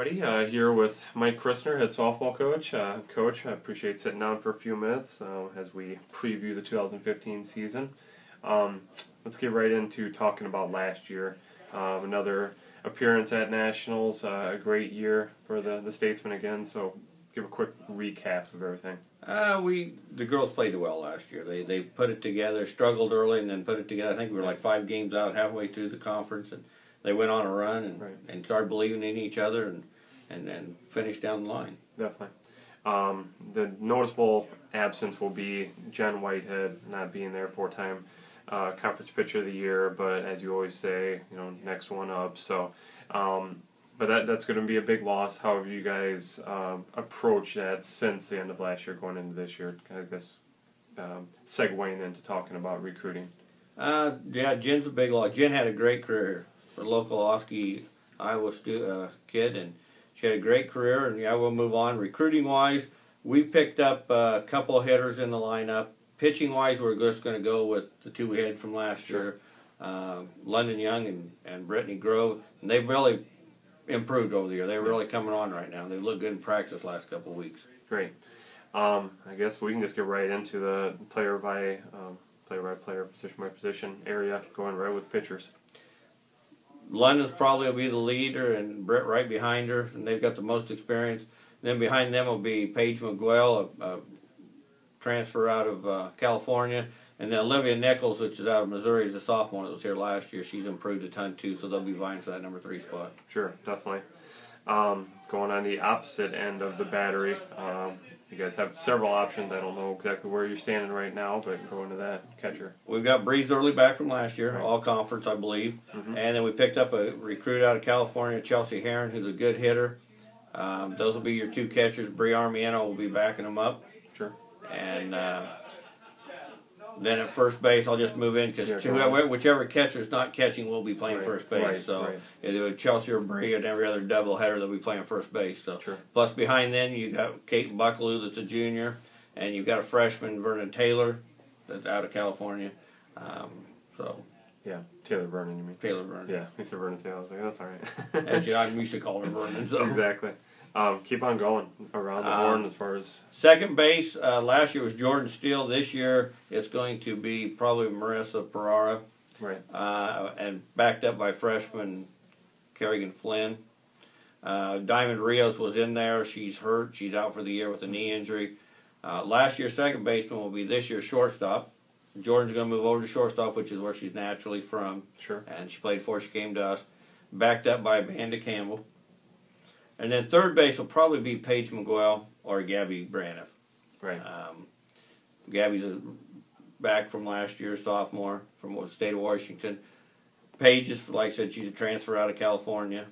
everybody. Here with Mike Christner, head softball coach. Coach, I appreciate sitting down for a few minutes as we preview the 2015 season. Let's get right into talking about last year. Another appearance at Nationals, a great year for the Statesmen again. So give a quick recap of everything. The girls played well last year. They put it together, struggled early, and then put it together. I think we were like 5 games out halfway through the conference, and they went on a run and started believing in each other and then finished down the line. Definitely. The noticeable absence will be Jen Whitehead not being there, 4-time conference pitcher of the year, but as you always say, next one up. So, but that's going to be a big loss. How have you guys approached that since the end of last year, going into this year? I guess segueing into talking about recruiting. Yeah, Jen's a big loss. Jen had a great career. A local Oski, Iowa kid, and she had a great career. And yeah, we'll move on. Recruiting wise, we picked up a couple of hitters in the lineup. Pitching wise, we're just going to go with the 2 we had from last year, London Young and Brittany Grove. And they've really improved over the year. They're really coming on right now. They look good in practice last couple of weeks. Great. I guess we can just get right into the player by player, position by position area, going right with pitchers. London's probably will be the leader, and Britt right behind her, and they've got the most experience. And then behind them will be Paige McGuell, a transfer out of California, and then Olivia Nichols, which is out of Missouri, is a sophomore that was here last year. She's improved a ton too, so they'll be vying for that number 3 spot. Sure, definitely. Going on the opposite end of the battery, you guys have several options. I don't know exactly where you're standing right now, but going to that catcher. We've got Breeze Early back from last year, all conference, I believe. And then we picked up a recruit out of California, Chelsea Heron, who's a good hitter. Those will be your 2 catchers. Bree Armiento will be backing them up. Sure. And then at first base, I'll just move in because whichever catcher's not catching will be playing first base. Either Chelsea or Bree and every other doubleheader they'll be playing first base. So plus behind then you got Kate Buckaloo that's a junior, and you've got a freshman Vernon Taylor that's out of California. Yeah, Taylor Vernon, you mean? Taylor Vernon. Yeah, he said Vernon Taylor. I was like, that's all right. Actually, I used to call her Vernon. So. Exactly. Keep on going around the horn as far as... Second base, last year was Jordan Steele. This year it's going to be probably Marissa Pereira. Right. And backed up by freshman Kerrigan Flynn. Diamond Rios was in there. She's hurt. She's out for the year with a knee injury. Last year's second baseman will be this year's shortstop. Jordan's going to move over to shortstop, which is where she's naturally from. Sure. And she played before she came to us. Backed up by Amanda Campbell. And then third base will probably be Paige McGuell or Gabby Braniff. Right. Gabby's back from last year, sophomore from the state of Washington. Paige is, like I said, she's a transfer out of California.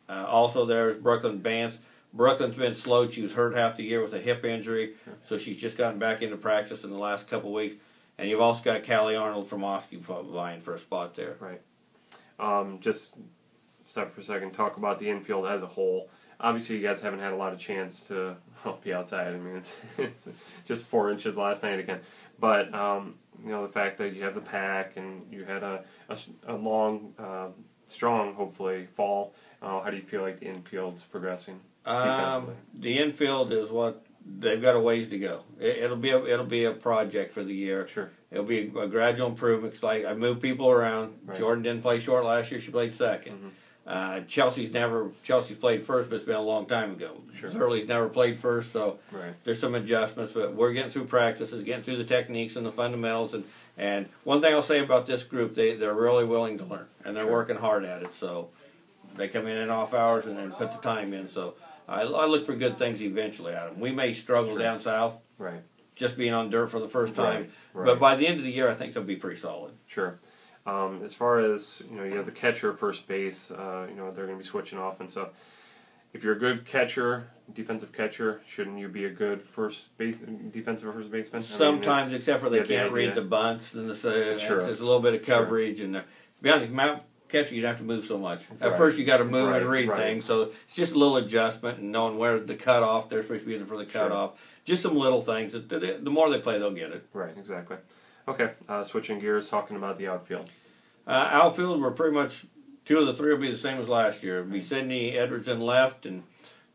Also there's Brooklyn Bance. Brooklyn's been slow. She was hurt half the year with a hip injury, so she's just gotten back into practice in the last couple of weeks. And you've also got Callie Arnold from Oski vying for a spot there. Right. Just stop for a second. Talk about the infield as a whole. Obviously, you guys haven't had a lot of chance to be outside. I mean, it's just 4 inches last night again. But the fact that you have the pack and you had a long, strong, hopefully, fall. How do you feel like the infield's progressing defensively? The infield is what they've got a ways to go. It'll be a project for the year. Sure. It'll be a gradual improvement. It's like I moved people around. Right. Jordan didn't play short last year. She played second. Chelsea's played first, but it's been a long time ago. Sure. Hurley's never played first, so there's some adjustments. But we're getting through practices, getting through the techniques and the fundamentals. And one thing I'll say about this group, they're really willing to learn, and they're working hard at it. So they come in off hours and then put the time in. So I look for good things eventually out of them. We may struggle down south, just being on dirt for the first time, but by the end of the year, I think they'll be pretty solid. Sure. As far as, you have the catcher, first base, they're going to be switching off and stuff. If you're a good catcher, defensive catcher, shouldn't you be a good defensive first baseman? Sometimes, except for they can't read the bunts, and there's a little bit of coverage. And to be honest, catcher, you'd have to move so much. At first, you got to move and read things, so it's just a little adjustment and knowing where the cutoff. They're supposed to be in for the cutoff. Just some little things. The more they play, they'll get it. Right, exactly. Okay, switching gears, talking about the outfield. Outfield, we're pretty much 2 of the 3 will be the same as last year. It'll be Sydney Edwards in left, and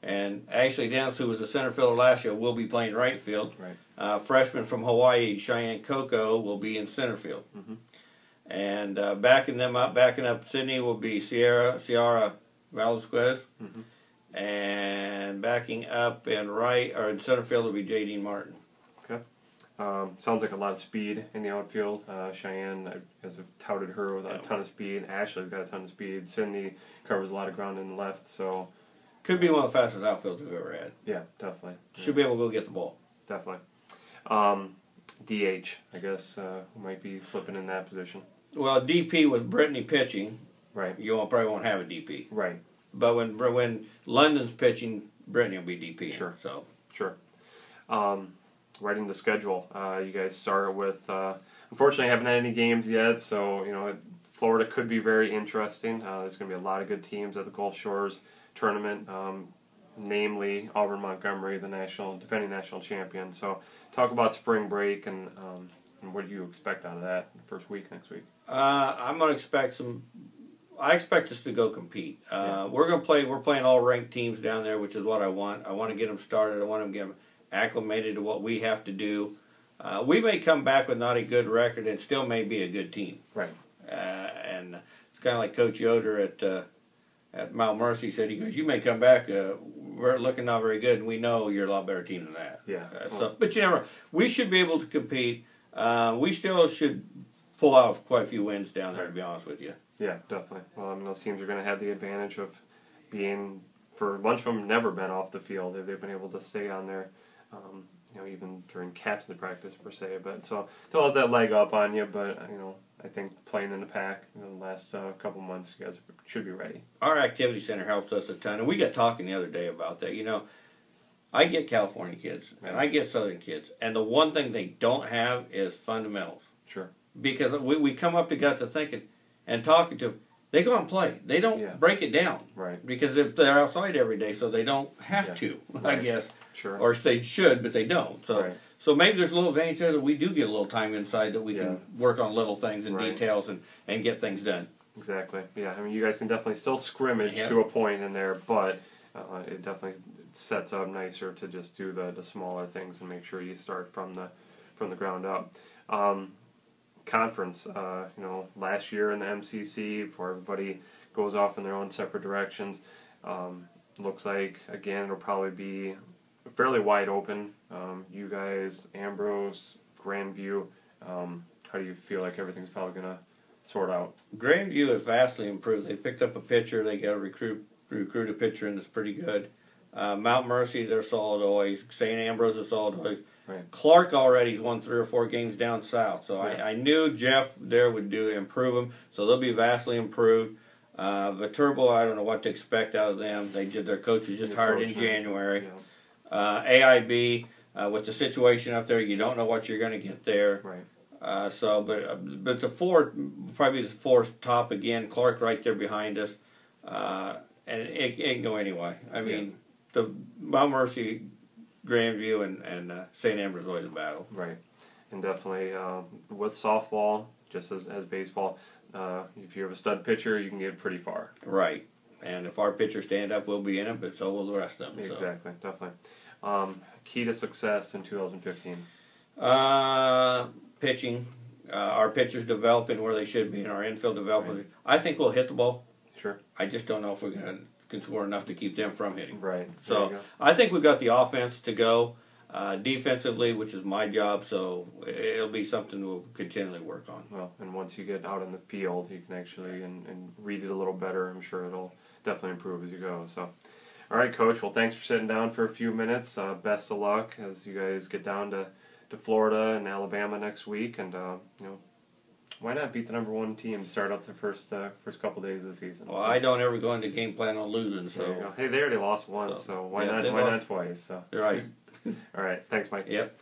And Ashley Dennis, who was the center fielder last year, will be playing right field. Right. Freshman from Hawaii, Cheyenne Coco, will be in center field. Mm-hmm. And backing up Sydney will be Ciara Velasquez. Mm-hmm. And backing up in center field will be J.D. Martin. Okay. Sounds like a lot of speed in the outfield. Cheyenne has touted her with a ton of speed. Ashley's got a ton of speed. Sydney covers a lot of ground in the left, so could be one of the fastest outfielders we've ever had. Yeah, definitely. Should be able to go get the ball. Definitely. DH, I guess, might be slipping in that position. Well, DP with Brittany pitching, right? You probably won't have a DP, right? But when London's pitching, Brittany will be DP. Sure. So sure. Right into schedule. You guys start with. Unfortunately, haven't had any games yet, so Florida could be very interesting. There's going to be a lot of good teams at the Gulf Shores tournament, namely Auburn Montgomery, the defending national champion. So, talk about spring break and what do you expect out of that first week next week? I'm going to expect some. I expect us to go compete. We're going to play. We're playing all ranked teams down there, which is what I want. I want to get them started. I want to get them acclimated to what we have to do. We may come back with not a good record and still may be a good team. Right. And it's kind of like Coach Yoder at Mount Mercy said. He goes, "You may come back. We're looking not very good, and we know you're a lot better team than that." Yeah. But we should be able to compete. We still should pull out quite a few wins down there, to be honest with you. Yeah, definitely. Well, those teams are going to have the advantage of being, for a bunch of them, never been off the field. They've been able to stay on there, even during captain practice per se. But so they'll have that leg up on you. But I think playing in the pack in the last couple months, you guys should be ready. Our activity center helps us a ton, and we got talking the other day about that. I get California kids and I get Southern kids, and the one thing they don't have is fundamentals. Sure. Because we come up to guts of thinking and talking to them, they go out and play. They don't break it down. Right. Because if they're outside every day, so they don't have to, right. I guess. Sure. Or they should, but they don't. So right. so maybe there's a little advantage there that we do get a little time inside that we can work on little things and details and get things done. Exactly. Yeah. I mean, you guys can definitely still scrimmage to a point in there, but it definitely sets up nicer to just do the smaller things and make sure you start from the ground up. Conference, last year in the MCC, before everybody goes off in their own separate directions, looks like, again, it'll probably be fairly wide open. You guys, Ambrose, Grandview, how do you feel like everything's probably going to sort out? Grandview has vastly improved. They picked up a pitcher. They got to recruit a pitcher, and it's pretty good. Mount Mercy, they're solid always. St. Ambrose is solid always. Right. Clark already's won 3 or 4 games down south, so yeah. I knew Jeff there would improve them, so they'll be vastly improved. Viterbo, I don't know what to expect out of them. Their coach was just hired in January. Yeah. AIB, with the situation up there, you don't know what you're going to get there. Right. But the four, probably the fourth top again. Clark right there behind us, and it can go anyway. I mean, the Mount Mercy, Grandview, and St. Ambrose always a battle. Right, and definitely with softball, just as baseball, if you have a stud pitcher, you can get pretty far. Right, and if our pitchers stand up, we'll be in it, but so will the rest of them. Exactly, definitely. Key to success in 2015? Pitching. Our pitchers developing where they should be, and our infield developing. Right. I think we'll hit the ball. Sure. I just don't know if we can score enough to keep them from hitting. Right. So I think we've got the offense to go. Defensively, which is my job, so it'll be something we'll continually work on. Well, and once you get out in the field, you can actually and read it a little better. I'm sure it'll definitely improve as you go. So, all right, Coach. Well, thanks for sitting down for a few minutes. Best of luck as you guys get down to Florida and Alabama next week, and why not beat the #1 team to start out the first couple days of the season? Well, I don't ever go into game plan on losing. So hey, they already lost once, so why not twice? So you're right. All right, thanks, Mike. Yep.